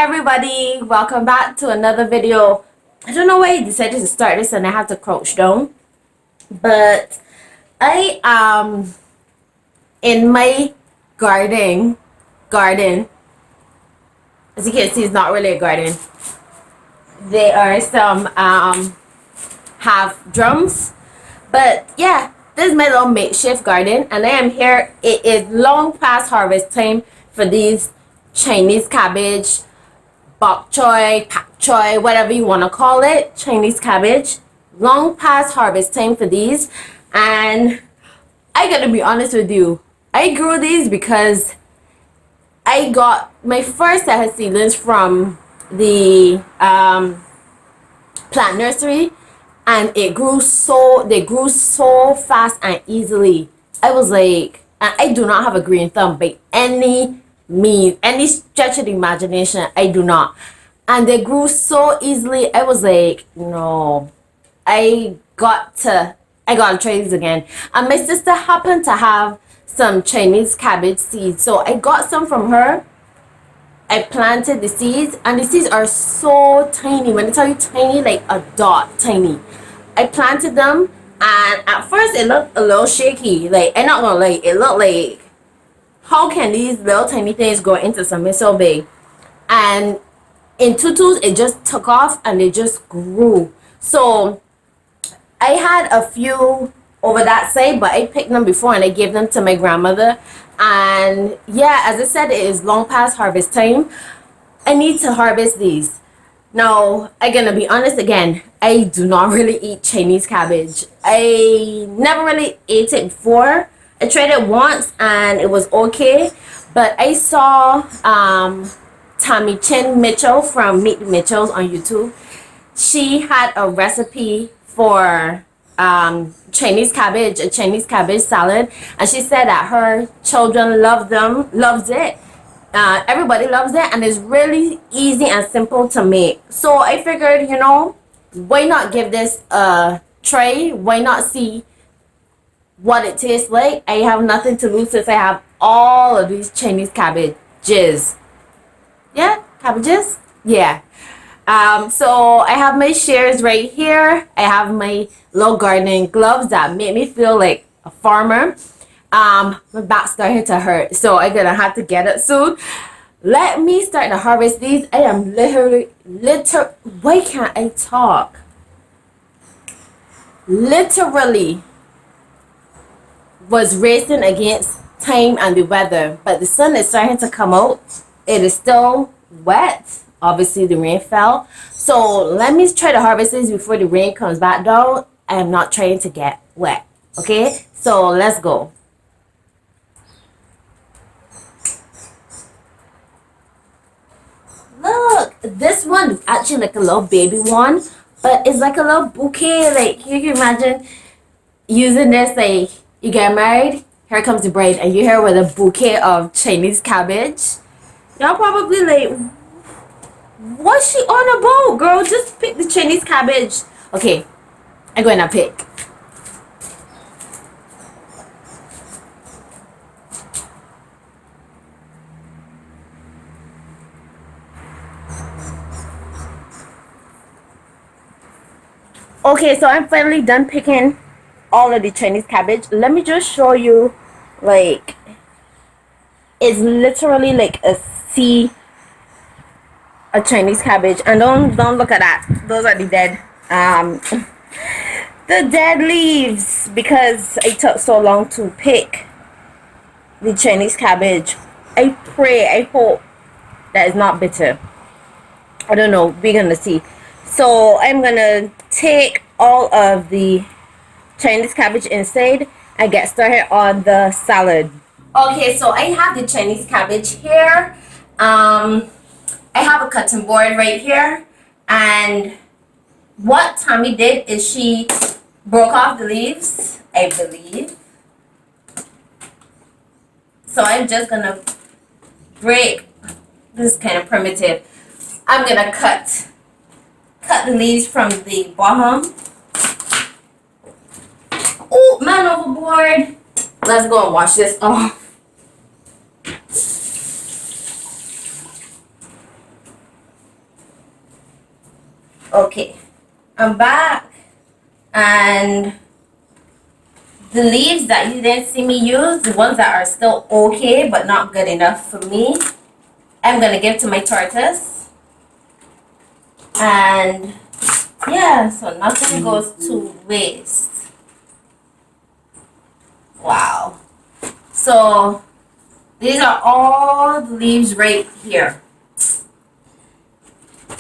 everybody, welcome back to another video. I don't know why I decided to start this and I have to crouch down, but I am in my garden. As you can see, it's not really a garden. There are some half drums, but yeah, this is my little makeshift garden and I am here. It is long past harvest time for these Chinese cabbage, bok choy, pak choy, whatever you want to call it, Chinese cabbage. Long past harvest time for these, and I gotta be honest with you, I grew these because I got my first set of seedlings from the plant nursery, and they grew so fast and easily. I was like, and I do not have a green thumb by any stretch of the imagination. I do not. And they grew so easily. I was like, no, I gotta try these again. And my sister happened to have some Chinese cabbage seeds, so I got some from her. I planted the seeds, and the seeds are so tiny. When I tell you tiny, like a dot tiny. I planted them, and at first it looked a little shaky. Like, I'm not gonna lie, it looked like, how can these little tiny things go into something so big? And in tutus, it just took off and it just grew. So I had a few over that side, but I picked them before and I gave them to my grandmother. And yeah, as I said, it is long past harvest time. I need to harvest these. Now, I'm gonna be honest again, I do not really eat Chinese cabbage. I never really ate it before. I tried it once and it was okay, but I saw Tammy Chin Mitchell from Meet the Mitchells on YouTube. She had a recipe for Chinese cabbage, a Chinese cabbage salad, and she said that her children loves it. Everybody loves it, and it's really easy and simple to make. So I figured, why not give this a try? Why not see what it tastes like? I have nothing to lose since I have all of these Chinese cabbages. Yeah, cabbages? Yeah. So I have my shears right here. I have my little gardening gloves that make me feel like a farmer. My back's starting to hurt, so I'm gonna have to get it soon. Let me start to harvest these. I am why can't I talk? Literally was racing against time and the weather, but the sun is starting to come out. It is still wet. Obviously the rain fell, so let me try to harvest these before the rain comes back down. I am not trying to get wet. Okay, so let's go. Look, this one is actually like a little baby one, but it's like a little bouquet. Like, you can imagine using this, like, you get married, here comes the bride, and you're here with a bouquet of Chinese cabbage. Y'all probably like, what's she on about, girl? Just pick the Chinese cabbage. Okay, I'm going to pick. Okay, so I'm finally done picking all of the Chinese cabbage. Let me just show you, like, it's literally like a Chinese cabbage. And don't look at that, those are the dead the dead leaves, because it took so long to pick the Chinese cabbage. I hope that it's not bitter. I don't know, we're gonna see. So I'm gonna take all of the Chinese cabbage inside and get started on the salad. Okay, so I have the Chinese cabbage here. I have a cutting board right here, and what Tammy did is she broke off the leaves, I believe. So I'm just gonna break. This is kind of primitive. I'm gonna cut the leaves from the bottom. Oh, man overboard. Let's go and wash this off. Okay, I'm back, and the leaves that you didn't see me use, the ones that are still okay but not good enough for me, I'm gonna give to my tortoise. And yeah, so nothing goes to waste. Wow. So these are all the leaves right here.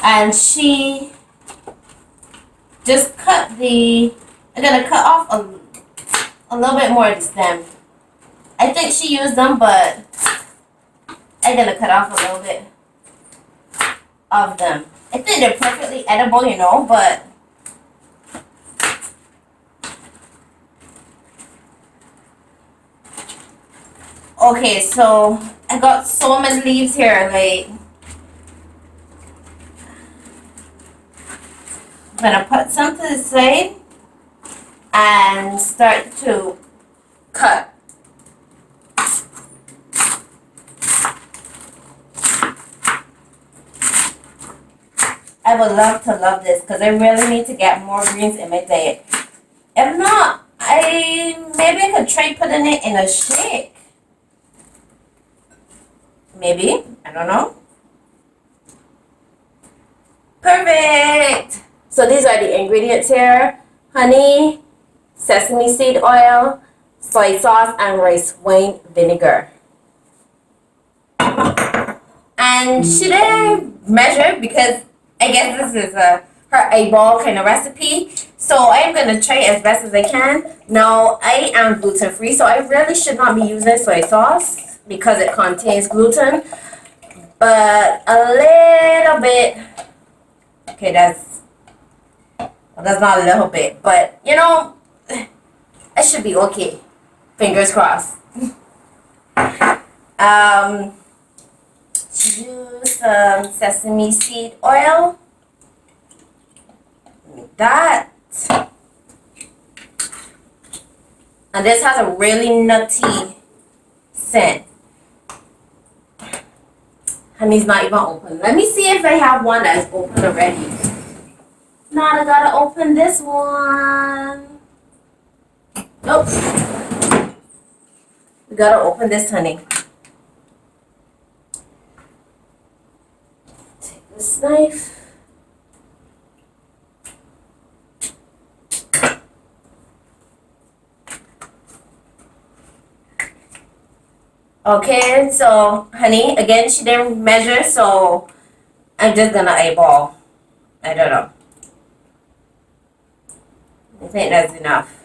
And she just I'm gonna cut off a little bit more of the stem. I think she used them, but I'm gonna cut off a little bit of them. I think they're perfectly edible, but okay, so I got so many leaves here, like I'm gonna put some to the side and start to cut. I would love this because I really need to get more greens in my diet. If not, maybe I could try putting it in a shake. Maybe, I don't know. Perfect. So these are the ingredients here: honey, sesame seed oil, soy sauce, and rice wine vinegar. And she didn't measure because I guess this is her eyeball kind of recipe. So I'm gonna try as best as I can. Now I am gluten free, so I really should not be using soy sauce because it contains gluten. But a little bit. Okay, that's not a little bit, but I should be okay. Fingers crossed. Use some sesame seed oil. Like that. And this has a really nutty scent. Honey's not even open. Let me see if I have one that's open already. Now I gotta open this one. Nope. We gotta open this, honey. Take this knife. Okay, so honey, again, she didn't measure, so I'm just gonna eyeball. I don't know. I think that's enough.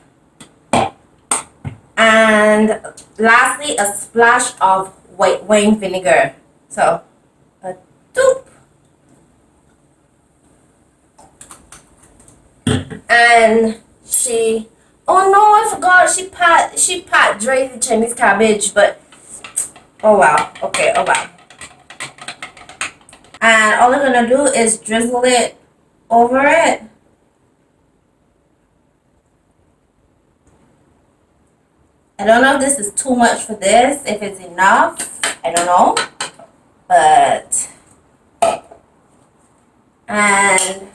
And lastly, a splash of white wine vinegar. So, a doop. And oh no, I forgot, she pat dried the Chinese cabbage, but oh wow, okay, oh wow. And all I'm gonna do is drizzle it over it. I don't know if this is too much for this, if it's enough, I don't know. But, and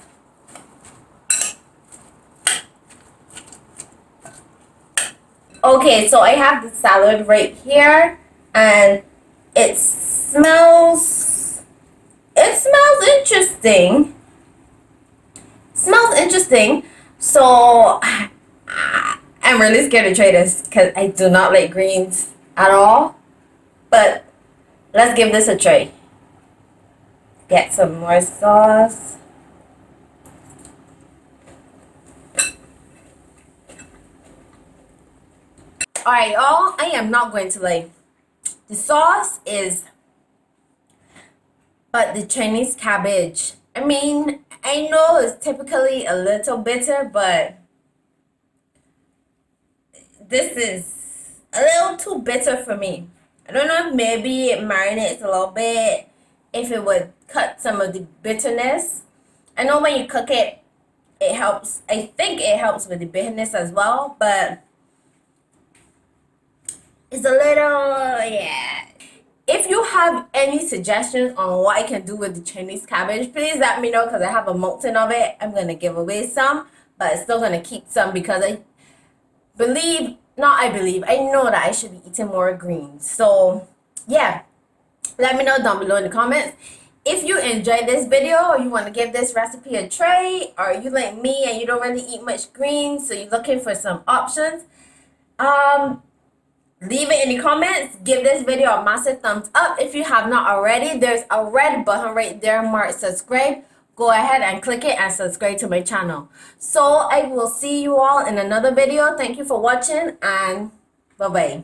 okay, so I have the salad right here, and it smells interesting. Smells interesting. So I'm really scared to try this because I do not like greens at all. But let's give this a try. Get some more sauce. Alright, y'all, I am not going to lie. The sauce is, but the Chinese cabbage, I mean, I know it's typically a little bitter, but this is a little too bitter for me. I don't know if maybe it marinates a little bit, if it would cut some of the bitterness. I know when you cook it, it helps. I think it helps with the bitterness as well, but it's a little, yeah. If you have any suggestions on what I can do with the Chinese cabbage, please let me know because I have a mountain of it. I'm going to give away some, but I'm still going to keep some because I know that I should be eating more greens. So, yeah, let me know down below in the comments. If you enjoyed this video or you want to give this recipe a try, or you like me and you don't really eat much greens, so you're looking for some options, leave it in the comments. Give this video a massive thumbs up. If you have not already, there's a red button right there marked subscribe. Go ahead and click it and subscribe to my channel. So I will see you all in another video. Thank you for watching and bye-bye.